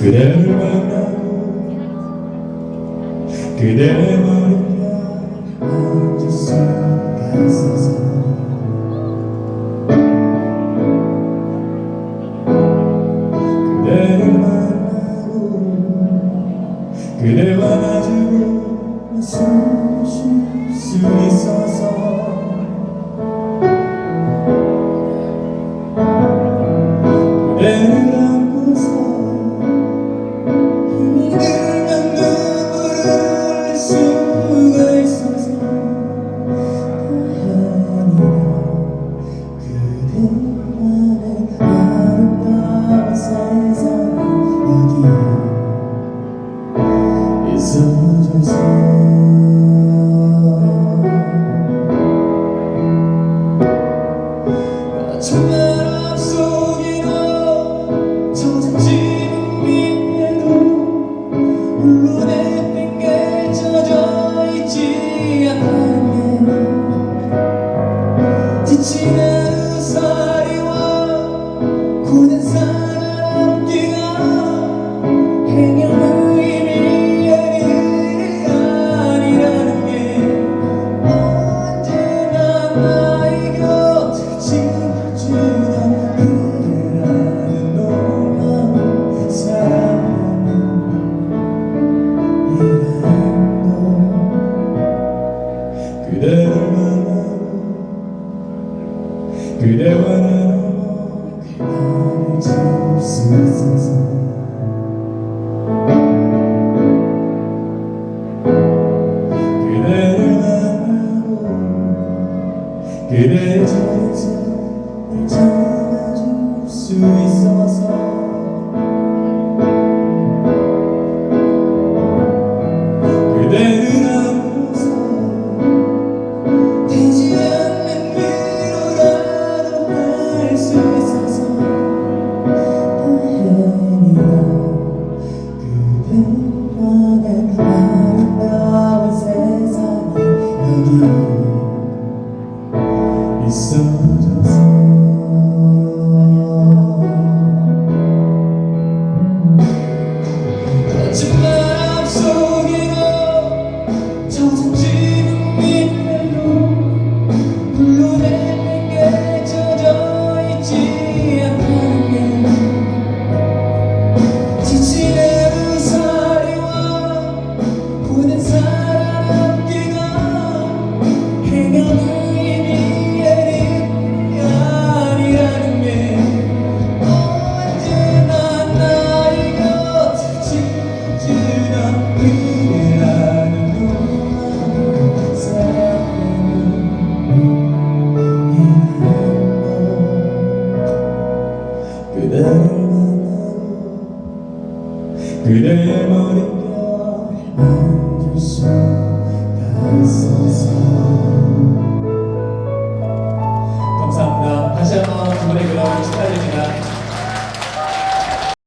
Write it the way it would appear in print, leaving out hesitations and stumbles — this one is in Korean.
그대를 만나고 그대의 머리가 앉을 수가 있어서 그대를 만나고 그대와 마주보며 숨을 쉴 수 있어서 그대를 안고서 힘이 들면 눈물을 흘릴 수가 있어서 그대만의 아름다운 세상이 여기 있어줘서 정말 앞속에도 젖은 지붕 밑에도 홀로 내팽개 젖어 있지 않다는 게 지친 하루살이와 고된 사랑기가 행여는 의미의 일이 아니라는 게 언제나 나의 곁을 지켜주던 그대라는 놀라운 사랑은 이란도 그대를 만나고 그대와 나눠 그날을 지울 수 있어서 그대를 만나고 그대의 정성을 잡아줄 수 있어서 그대를 안고서 되지 않는 위로라도 할 수 있어서 다행이다 그대만의 아름다운 세상이 여기 있어줘서 정말 앞속에도 젖은 지붕 밑에도 홀로 내팽개 젖어 있지 않다는 게 지친 하루살이와 고된 사랑기가 행여는 의미의 일이 아니라는 게 언제나 나의 곁을 지켜주던 그대라는 놀라운 사랑은 이란도 그대를 만나고 그대의 머릿결 만질 수가 있어서